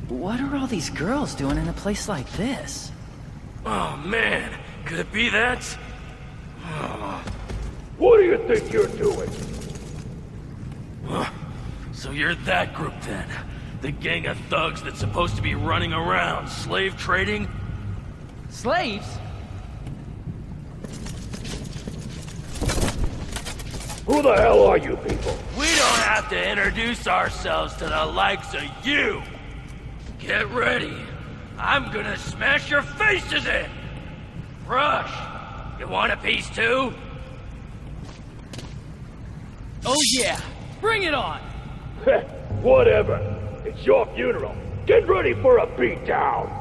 What are all these girls doing in a place like this? Oh man, could it be that? What do you think you're doing? So you're that group then? The gang of thugs that's supposed to be running around, slave trading? Slaves? Who the hell are you people? We don't have to introduce ourselves to the likes of you! Get ready. I'm gonna smash your faces in! Rush, you want a piece too? Oh yeah, bring it on! Whatever. It's your funeral. Get ready for a beatdown.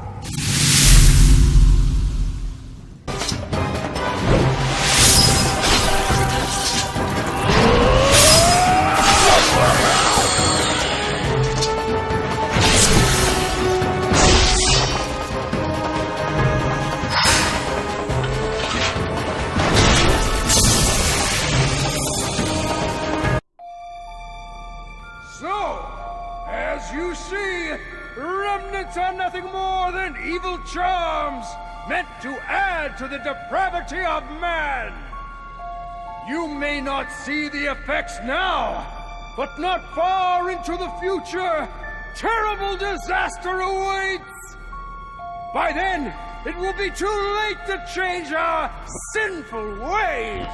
As you see, remnants are nothing more than evil charms meant to add to the depravity of man. You may not see the effects now, but not far into the future, terrible disaster awaits. By then, it will be too late to change our sinful ways.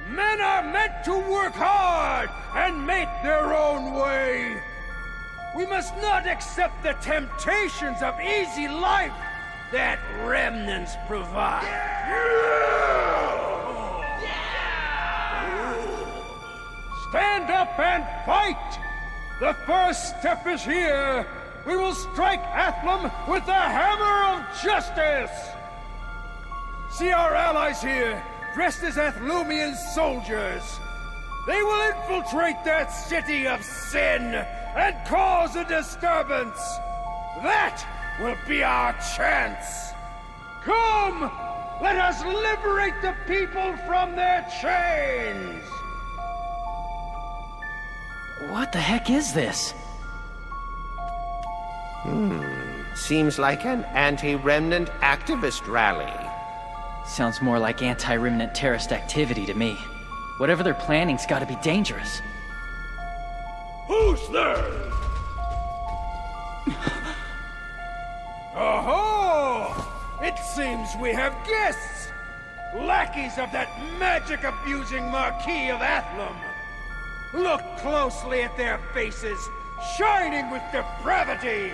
Men are meant to work hard and make their own way. We must not accept the temptations of easy life that remnants provide. Stand up and fight! The first step is here. We will strike Athlum with the hammer of justice! See our allies here, dressed as Athlumian soldiers. They will infiltrate that city of sin and cause a disturbance. That will be our chance. Come, let us liberate the people from their chains. What the heck is this? Seems like an anti-remnant activist rally. Sounds more like anti-remnant terrorist activity to me. Whatever they're planning's gotta be dangerous. Who's there? Oh! It seems we have guests! Lackeys of that magic-abusing Marquis of Athlum! Look closely at their faces, shining with depravity!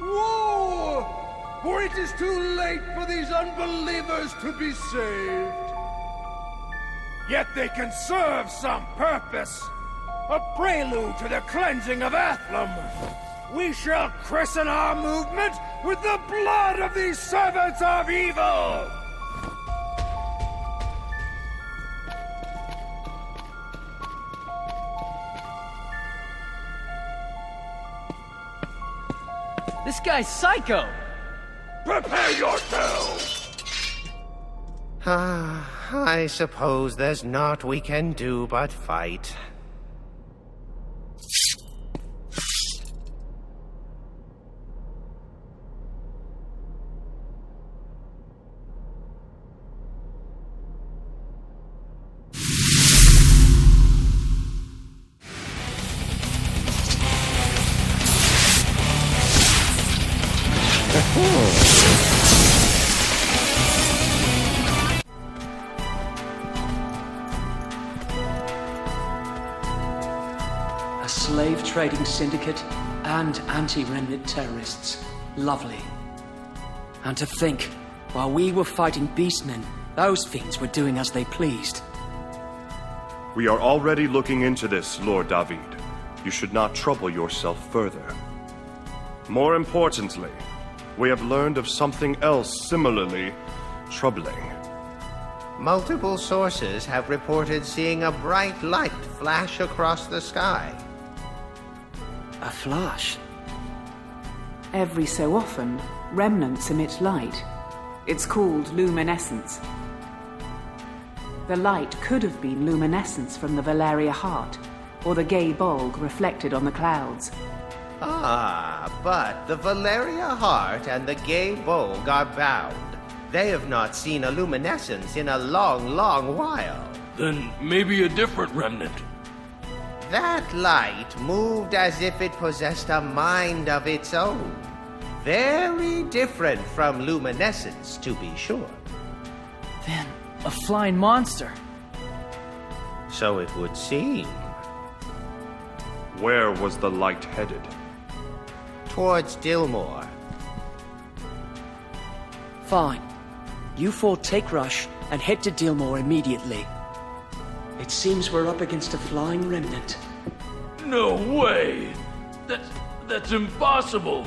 Whoa! For it is too late for these unbelievers to be saved. Yet they can serve some purpose. A prelude to the cleansing of Athlum. We shall christen our movement with the blood of these servants of evil! This guy's psycho! Prepare yourselves! I suppose there's naught we can do but fight. A slave trading syndicate and anti-remnant terrorists. Lovely. And to think, while we were fighting beastmen, those fiends were doing as they pleased. We are already looking into this, Lord David. You should not trouble yourself further. More importantly, we have learned of something else similarly troubling. Multiple sources have reported seeing a bright light flash across the sky. A flash? Every so often, remnants emit light. It's called luminescence. The light could have been luminescence from the Valeria heart, or the gay bulg reflected on the clouds. Ah, but the Valeria heart and the gay bulg are bound. They have not seen a luminescence in a long, long while. Then maybe a different remnant. That light moved as if it possessed a mind of its own. Very different from luminescence, to be sure. Then, a flying monster. So it would seem. Where was the light headed? Towards Dillmore. Fine. You four take Rush and head to Dillmore immediately. It seems we're up against a flying remnant. No way! That's impossible!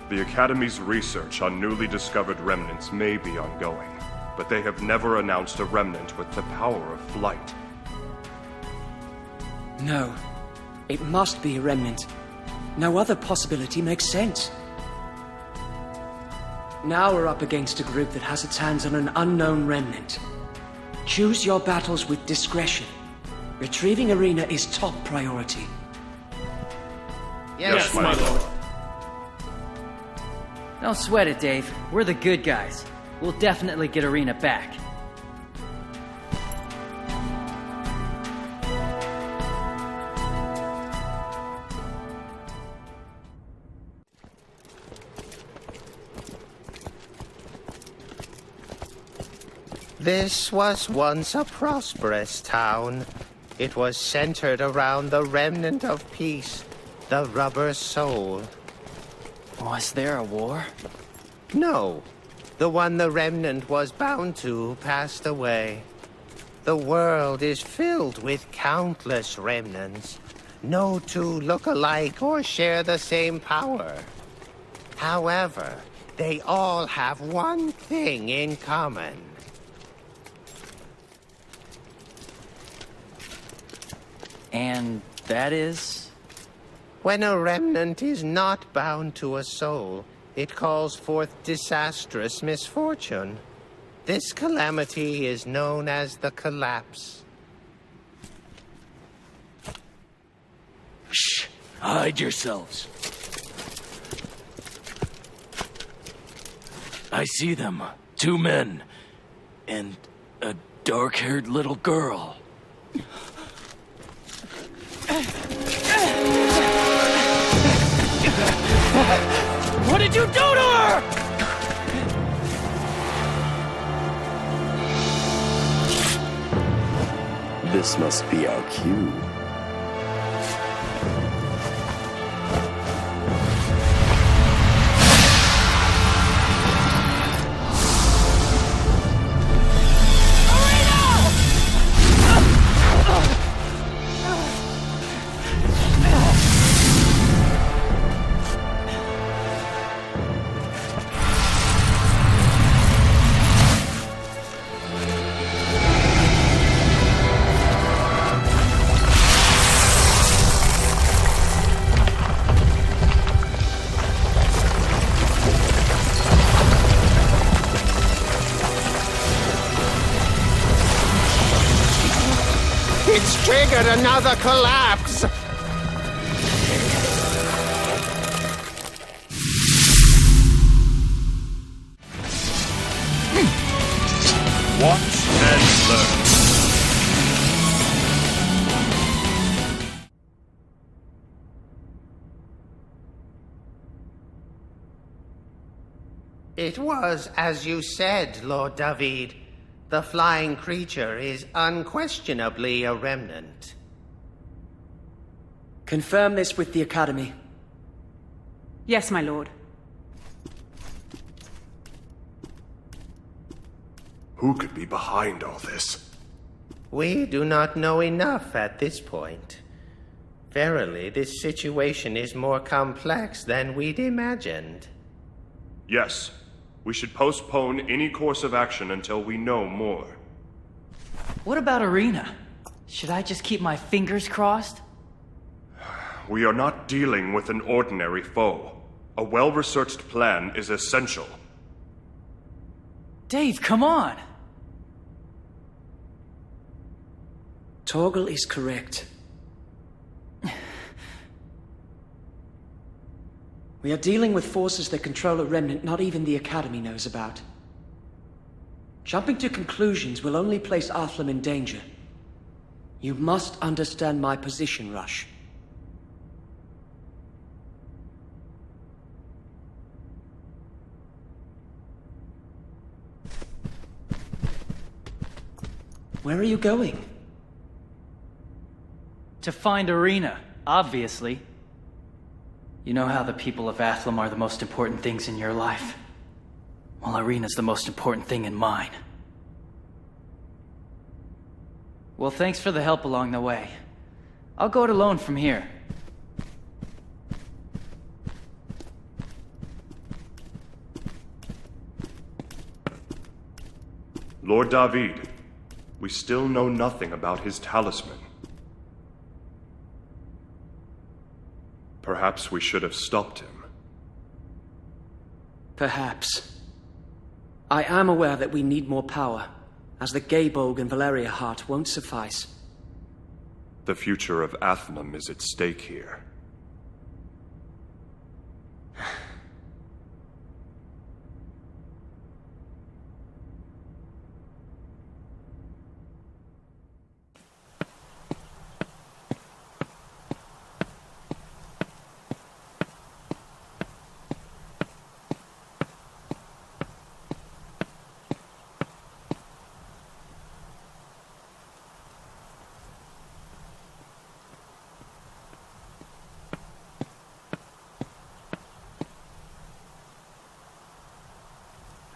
The Academy's research on newly discovered remnants may be ongoing, but they have never announced a remnant with the power of flight. No. It must be a remnant. No other possibility makes sense. Now we're up against a group that has its hands on an unknown remnant. Choose your battles with discretion. Retrieving Arena is top priority. Yes, my lord. Don't sweat it, Dave. We're the good guys. We'll definitely get Arena back. This was once a prosperous town. It was centered around the remnant of peace, the Rubber Soul. Was there a war? No, the one the remnant was bound to passed away. The world is filled with countless remnants. No two look alike or share the same power. However, they all have one thing in common. And that is? When a remnant is not bound to a soul, it calls forth disastrous misfortune. This calamity is known as the Collapse. Shh! Hide yourselves. I see them. 2 men. And a dark-haired little girl. What did you do to her? This must be our cue. It's triggered another collapse! Watch and learn. It was as you said, Lord David. The flying creature is unquestionably a remnant. Confirm this with the Academy. Yes, my lord. Who could be behind all this? We do not know enough at this point. Verily, this situation is more complex than we'd imagined. Yes, we should postpone any course of action until we know more. What about Arena? Should I just keep my fingers crossed? We are not dealing with an ordinary foe. A well-researched plan is essential. Dave, come on! Torgal is correct. We are dealing with forces that control a remnant not even the Academy knows about. Jumping to conclusions will only place Athlum in danger. You must understand my position, Rush. Where are you going? To find Arena, obviously. You know how the people of Athlum are the most important things in your life? Well, Arena's the most important thing in mine. Well, thanks for the help along the way. I'll go it alone from here. Lord David, we still know nothing about his talisman. Perhaps we should have stopped him. Perhaps. I am aware that we need more power, as the Gaybolg and Valeria heart won't suffice. The future of Athlum is at stake here.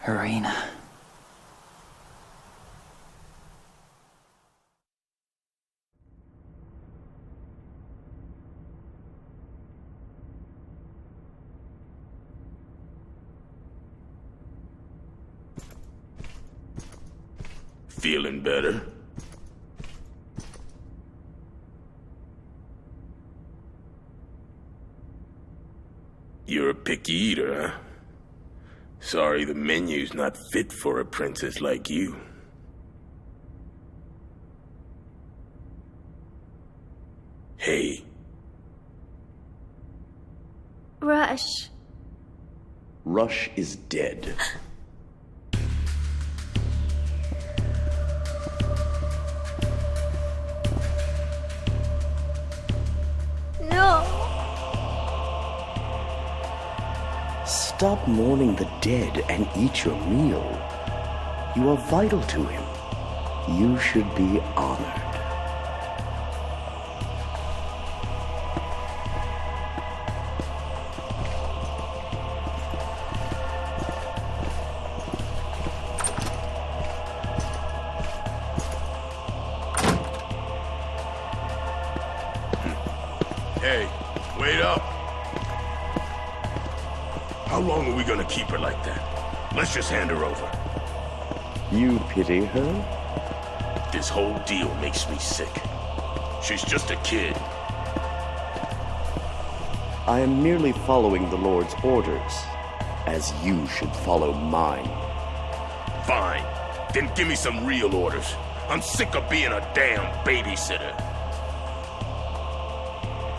Arena. Feeling better? You're a picky eater, huh? Sorry, the menu's not fit for a princess like you. Hey. Rush. Rush is dead. No. Stop mourning the dead and eat your meal. You are vital to him. You should be honored. Hey, wait up. How long are we gonna keep her like that? Let's just hand her over. You pity her? This whole deal makes me sick. She's just a kid. I am merely following the Lord's orders, as you should follow mine. Fine. Then give me some real orders. I'm sick of being a damn babysitter.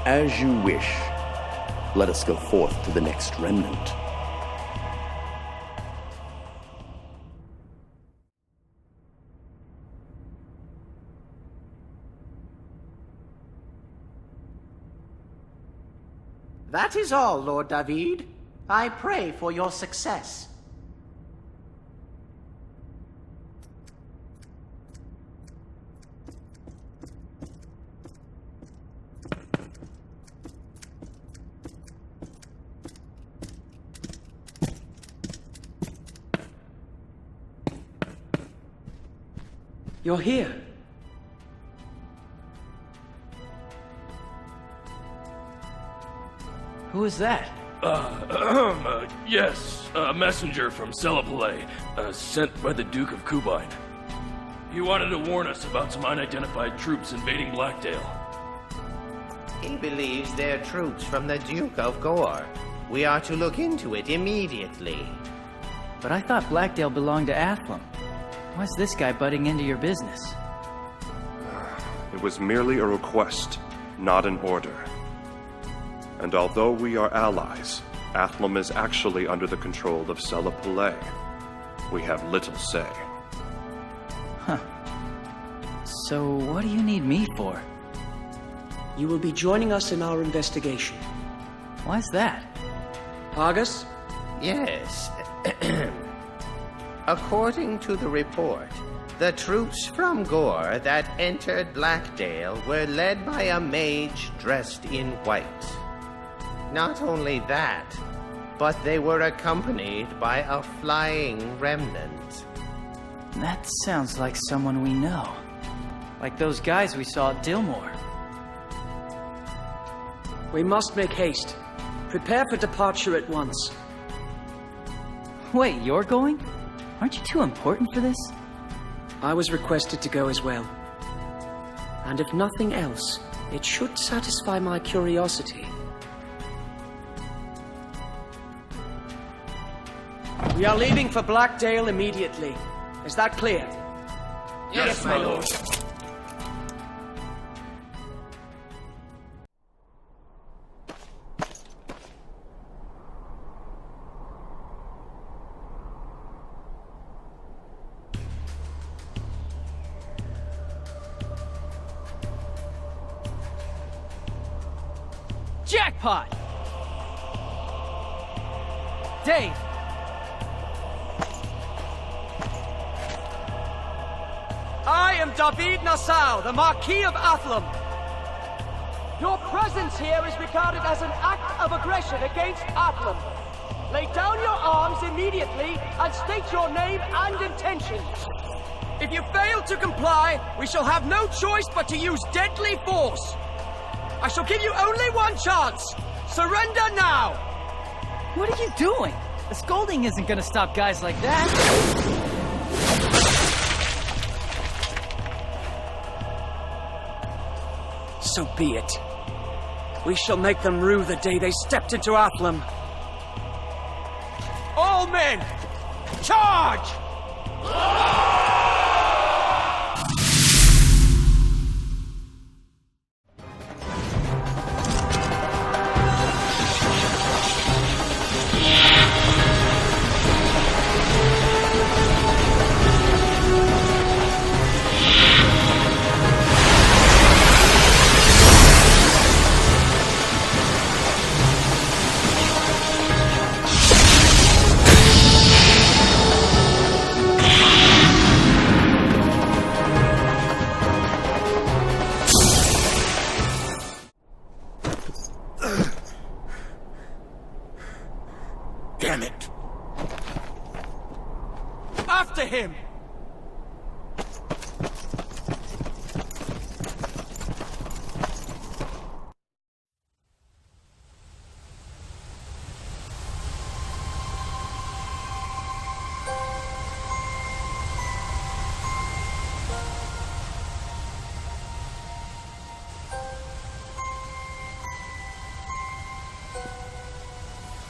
As you wish. Let us go forth to the next remnant. That is all, Lord David. I pray for your success. You're here. Who is that? Yes, a messenger from Celipole, sent by the Duke of Kubine. He wanted to warn us about some unidentified troops invading Blackdale. He believes they're troops from the Duke of Gore. We are to look into it immediately. But I thought Blackdale belonged to Athlum. Why's this guy butting into your business? It was merely a request, not an order. And although we are allies, Athlum is actually under the control of Sela Pillay. We have little say. Huh. So what do you need me for? You will be joining us in our investigation. Why's that? Argus? Yes. According to the report, the troops from Gore that entered Blackdale were led by a mage dressed in white. Not only that, but they were accompanied by a flying remnant. That sounds like someone we know. Like those guys we saw at Dillmore. We must make haste. Prepare for departure at once. Wait, you're going? Aren't you too important for this? I was requested to go as well. And if nothing else, it should satisfy my curiosity. We are leaving for Blackdale immediately. Is that clear? Yes, my lord. Jackpot! Dave! I am David Nassau, the Marquis of Athlum. Your presence here is regarded as an act of aggression against Athlum. Lay down your arms immediately and state your name and intentions. If you fail to comply, we shall have no choice but to use deadly force. I shall give you only one chance. Surrender now! What are you doing? The scolding isn't gonna stop guys like that. So be it. We shall make them rue the day they stepped into Athlum. All men, charge! Damn it! After him!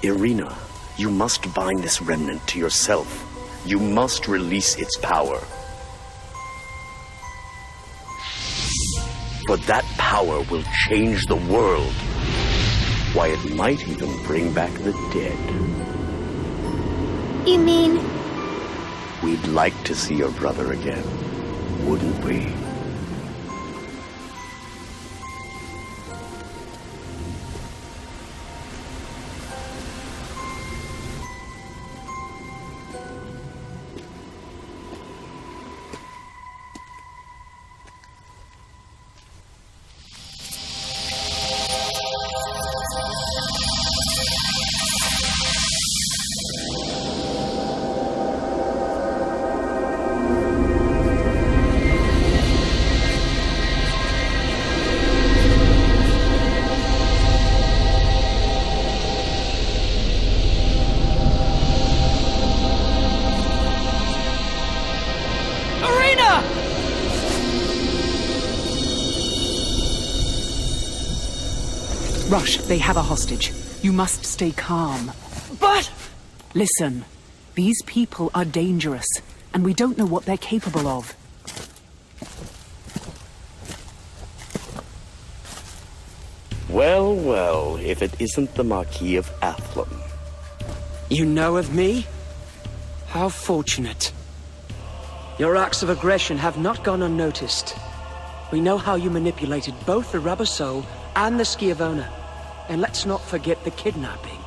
Irina, you must bind this remnant to yourself. You must release its power. For that power will change the world. Why, it might even bring back the dead. You mean... We'd like to see your brother again, wouldn't we? Rush, they have a hostage. You must stay calm. But... Listen, these people are dangerous, and we don't know what they're capable of. Well, well, if it isn't the Marquis of Athlum. You know of me? How fortunate. Your acts of aggression have not gone unnoticed. We know how you manipulated both the Rubber Soul and the Sciavona. And let's not forget the kidnapping.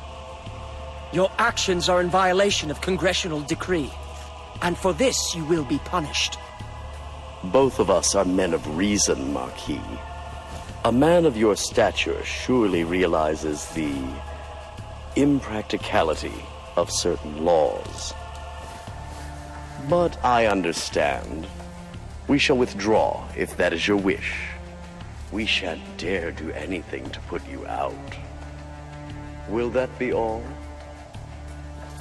Your actions are in violation of congressional decree. And for this, you will be punished. Both of us are men of reason, Marquis. A man of your stature surely realizes the impracticality of certain laws. But I understand. We shall withdraw, if that is your wish. We shan't dare do anything to put you out. Will that be all?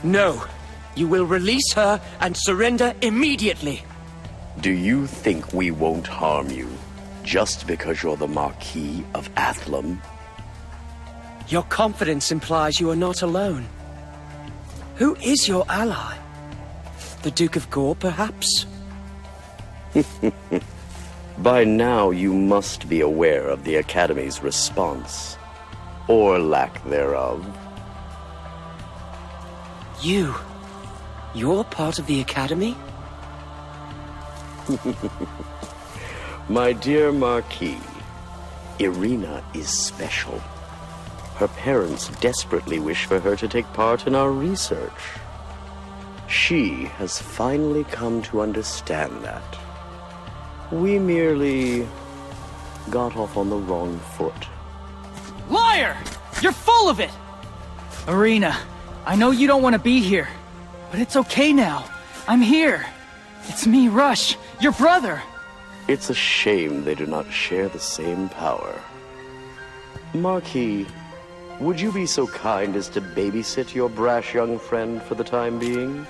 No. You will release her and surrender immediately. Do you think we won't harm you, just because you're the Marquis of Athlum? Your confidence implies you are not alone. Who is your ally? The Duke of Gore, perhaps? By now, you must be aware of the Academy's response, or lack thereof. You're part of the Academy? My dear Marquis, Irina is special. Her parents desperately wish for her to take part in our research. She has finally come to understand that. We merely got off on the wrong foot. Liar! You're full of it! Irina, I know you don't want to be here, but it's okay now. I'm here. It's me, Rush, your brother. It's a shame they do not share the same power. Marquis, would you be so kind as to babysit your brash young friend for the time being?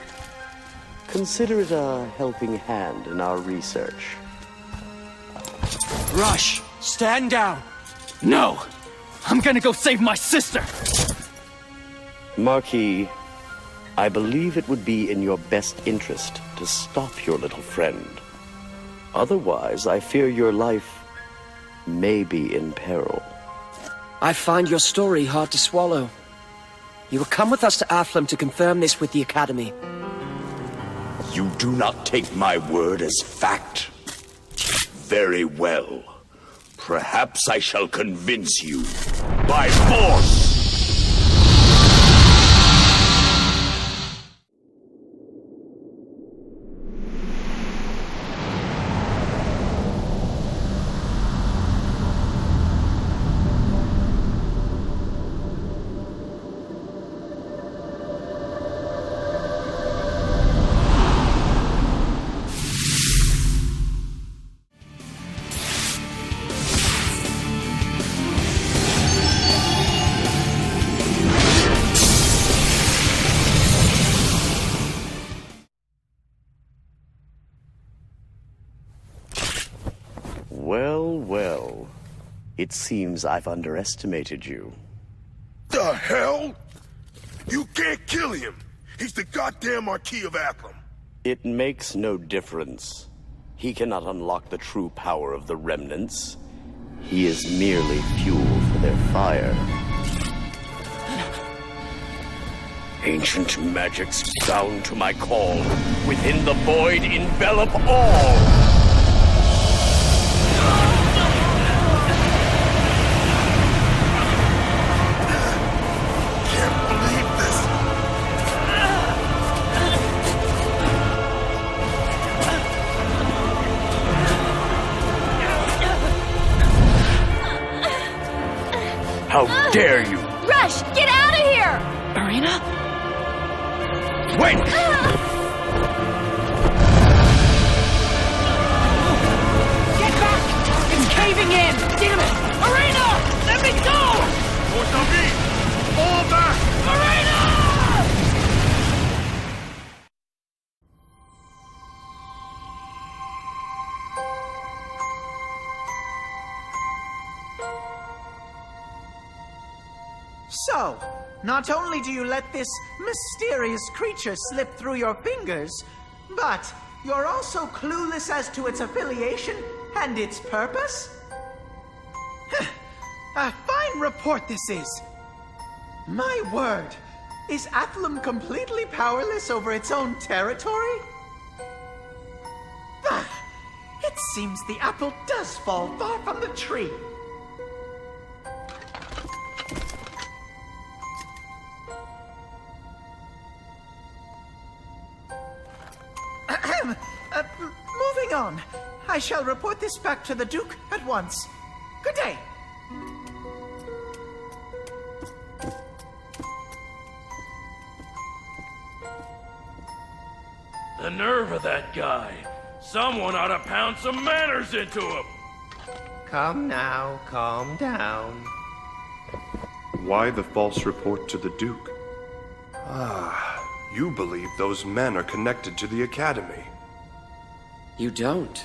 Consider it a helping hand in our research. Rush, stand down. No! I'm gonna go save my sister! Marquis, I believe it would be in your best interest to stop your little friend. Otherwise, I fear your life may be in peril. I find your story hard to swallow. You will come with us to Athlum to confirm this with the Academy. You do not take my word as fact. Very well. Perhaps I shall convince you by force. Well, it seems I've underestimated you. The hell? You can't kill him. He's the goddamn Marquis of Athlum. It makes no difference. He cannot unlock the true power of the Remnants. He is merely fuel for their fire. Ancient magics bound to my call. Within the void envelop all. How dare you! Rush, get out of here! Irina? Wait! Get back! It's caving in! Damn it! Irina! Let me go! Fall back! Irina! So, not only do you let this mysterious creature slip through your fingers, but you're also clueless as to its affiliation and its purpose? A fine report this is. My word, Is Athlum completely powerless over its own territory? Ah, it seems the apple does fall far from the tree. Moving on. I shall report this back to the Duke at once. Good day. The nerve of that guy. Someone ought to pound some manners into him. Come now, calm down. Why the false report to the Duke? Ah, you believe those men are connected to the Academy. You don't.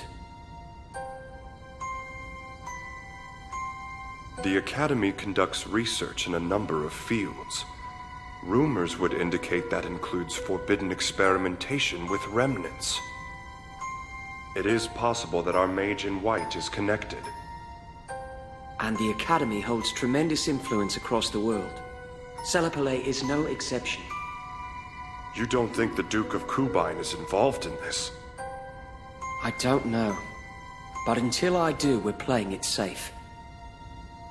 The Academy conducts research in a number of fields. Rumors would indicate that includes forbidden experimentation with remnants. It is possible that our mage in white is connected. And the Academy holds tremendous influence across the world. Celapalais is no exception. You don't think the Duke of Kubine is involved in this? I don't know. But until I do, we're playing it safe.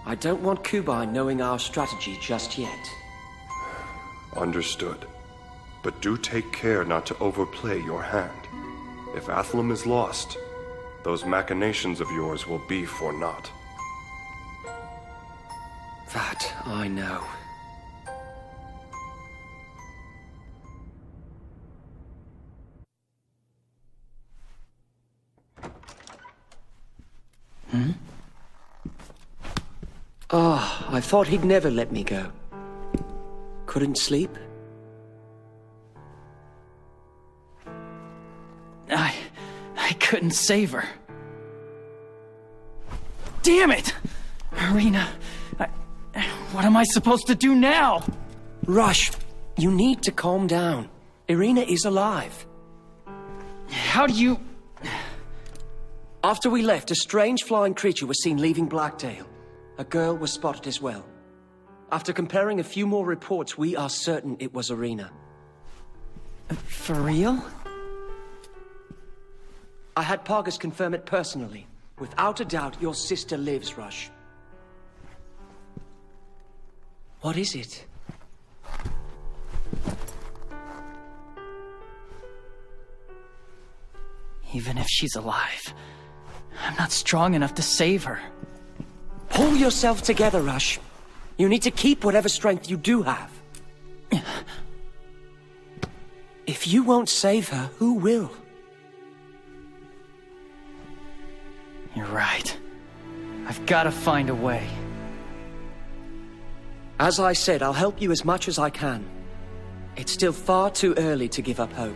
I don't want Kubine knowing our strategy just yet. Understood. But do take care not to overplay your hand. If Athlum is lost, those machinations of yours will be for naught. That I know. Oh, I thought he'd never let me go. Couldn't sleep? I couldn't save her. Damn it! Irina, what am I supposed to do now? Rush, you need to calm down. Irina is alive. How do you... After we left, a strange flying creature was seen leaving Blackdale. A girl was spotted as well. After comparing a few more reports, we are certain it was Irina. For real? I had Pargus confirm it personally. Without a doubt, your sister lives, Rush. What is it? Even if she's alive, I'm not strong enough to save her. Pull yourself together, Rush. You need to keep whatever strength you do have. If you won't save her, who will? You're right. I've got to find a way. As I said, I'll help you as much as I can. It's still far too early to give up hope.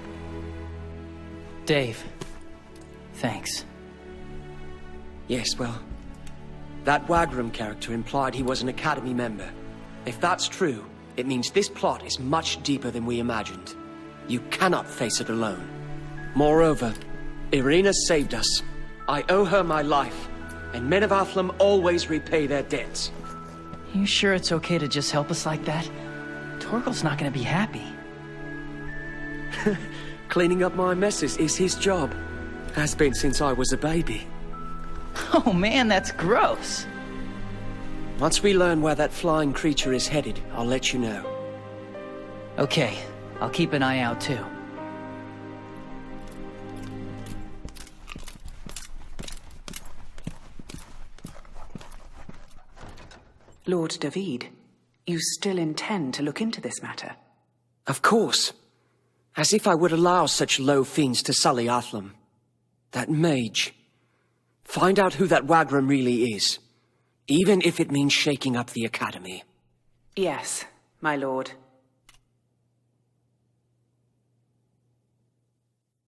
Dave, thanks. Yes, well, that Wagram character implied he was an Academy member. If that's true, it means this plot is much deeper than we imagined. You cannot face it alone. Moreover, Irina saved us. I owe her my life, and men of Athlum always repay their debts. You sure it's okay to just help us like that? Torgal's not gonna be happy. Cleaning up my messes is his job. Has been since I was a baby. Oh man, that's gross. Once we learn where that flying creature is headed, I'll let you know. Okay, I'll keep an eye out too. Lord David, you still intend to look into this matter? Of course. As if I would allow such low fiends to sully Athlum. That mage. Find out who that Wagram really is. Even if it means shaking up the Academy. Yes, my lord.